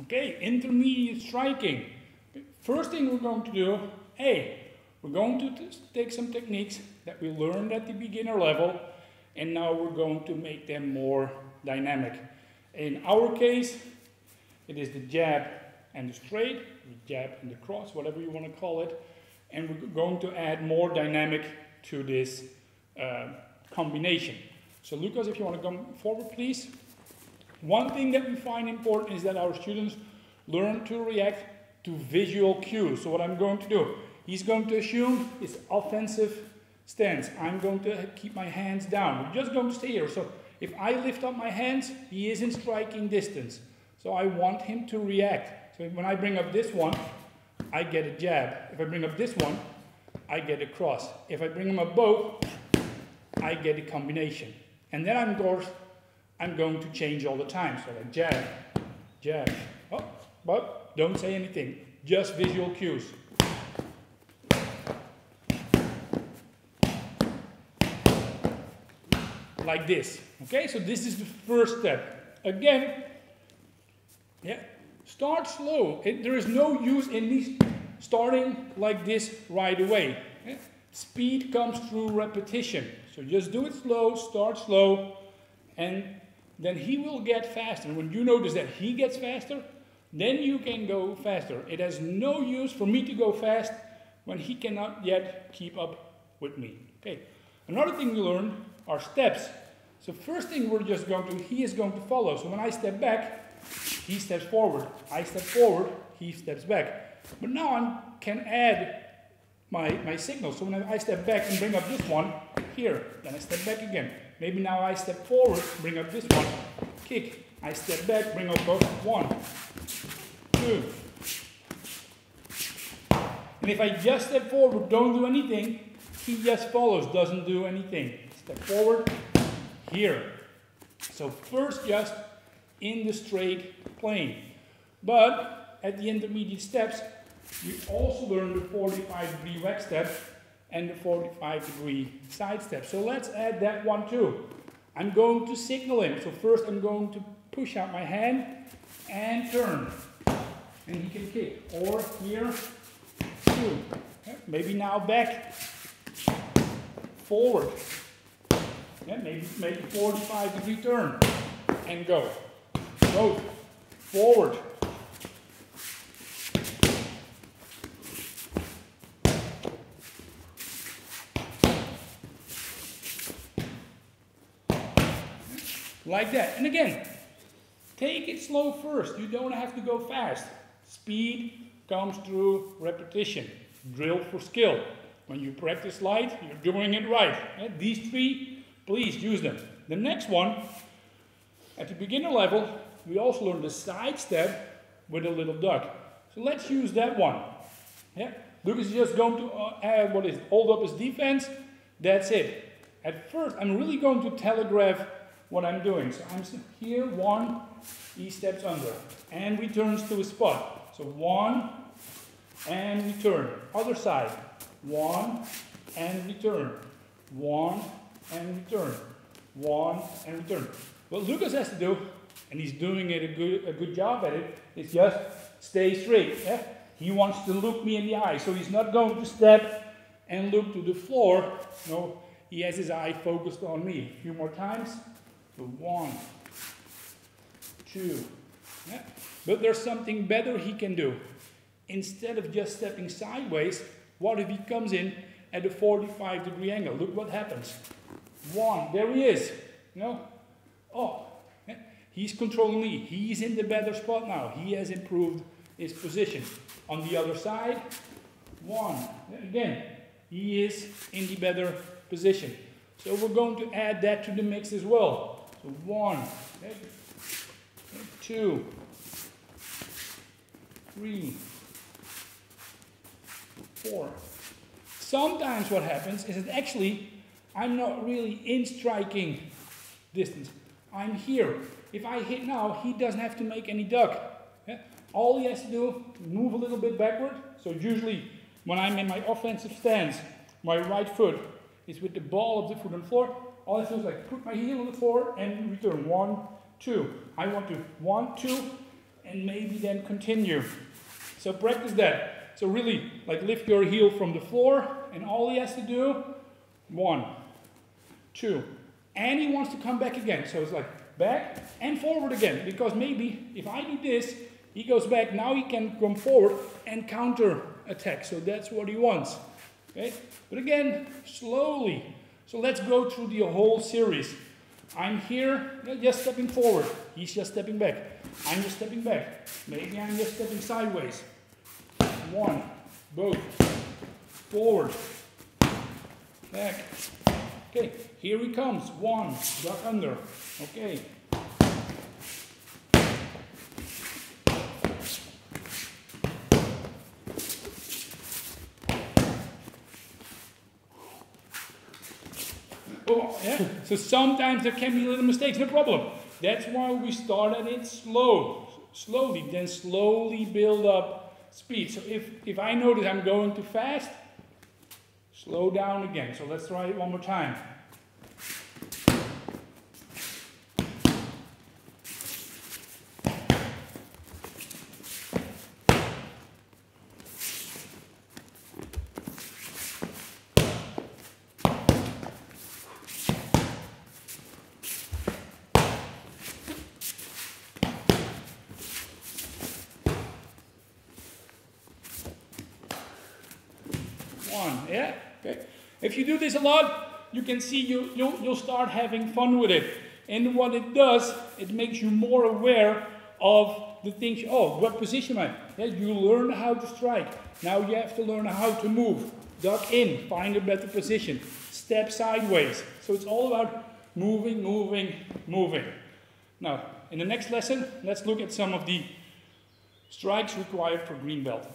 Okay, intermediate striking. First thing we're going to do, we're going to take some techniques that we learned at the beginner level, and now we're going to make them more dynamic. In our case, it is the jab and the straight, the jab and the cross, whatever you want to call it, and we're going to add more dynamic to this combination. So Lucas, if you want to come forward, please. One thing that we find important is that our students learn to react to visual cues. So what I'm going to do, he's going to assume his offensive stance. I'm going to keep my hands down. We're just going to stay here. So if I lift up my hands, he is in striking distance. So I want him to react. So when I bring up this one, I get a jab. If I bring up this one, I get a cross. If I bring them up both, I get a combination. And then I'm going to change all the time. So like jab, jab. Oh, but don't say anything. Just visual cues. Like this. Okay, so this is the first step. Again, start slow. There is no use in these starting like this right away. Speed comes through repetition. So just do it slow, start slow, and then he will get faster. When you notice that he gets faster, then you can go faster. It has no use for me to go fast when he cannot yet keep up with me. Okay. Another thing we learn are steps. So first thing we're just going to, he is going to follow. So when I step back, he steps forward. I step forward, he steps back. But now I can add my signal. So when I step back and bring up this one, here, then I step back again. Maybe now I step forward, bring up this one, kick. I step back, bring up both, 1, 2. And if I just step forward, don't do anything, he just follows, doesn't do anything. Step forward, here. So first just in the straight plane. But at the intermediate steps, we also learn the 45-degree back step and the 45-degree side step. So let's add that one too. I'm going to signal him. So first I'm going to push out my hand and turn. And he can kick. Or here, 2. Maybe now back, forward. Maybe make a 45-degree turn and go. Both, forward. Like that. And again, take it slow first. You don't have to go fast. Speed comes through repetition. Drill for skill. When you practice light, you're doing it right. These 3, please use them. The next one, at the beginner level, we also learned the side step with a little duck. So let's use that one. Lucas is just going to hold up his defense. That's it. At first, I'm really going to telegraph what I'm doing. So I'm here, 1, he steps under, and returns to his spot. So 1, and return. Other side, 1, and return. 1, and return. 1, and return. What Lucas has to do, and he's doing it a good job at it, is just stay straight. He wants to look me in the eye, so he's not going to step and look to the floor. No, he has his eye focused on me. A few more times. So 1, 2. But there's something better he can do. Instead of just stepping sideways, what if he comes in at a 45-degree angle? Look what happens. 1, there he is. He's controlling me. He's in the better spot now. He has improved his position. On the other side, 1. Again, he is in the better position. So we're going to add that to the mix as well. So 1, 2, 3, 4. Sometimes what happens is that actually I'm not really in striking distance. I'm here. If I hit now, he doesn't have to make any duck. All he has to do is move a little bit backward. So usually when I'm in my offensive stance, my right foot is with the ball of the foot on the floor. All I do is like put my heel on the floor and return. 1, 2. I want to 1, 2, and maybe then continue. So practice that. So really, like lift your heel from the floor, and all he has to do, 1, 2, and he wants to come back again. So it's like back and forward again, because maybe if I do this, he goes back, now he can come forward and counter attack. So that's what he wants. Okay? But again, slowly. So let's go through the whole series. I'm here, just stepping forward. He's just stepping back. I'm just stepping back. Maybe I'm just stepping sideways. 1, both. Forward. Back. Okay, here he comes. 1, duck under. Okay. Oh, yeah. So sometimes there can be little mistakes, no problem. That's why we started it slowly, then slowly build up speed. So if I notice I'm going too fast, slow down again. So let's try it one more time. Yeah, okay. If you do this a lot, you can see you'll start having fun with it. And what it does, it makes you more aware of the things. Oh, what position am I? Yeah, you learn how to strike. Now you have to learn how to move. Duck in, find a better position. Step sideways. So it's all about moving, moving, moving. Now, in the next lesson, let's look at some of the strikes required for green belt.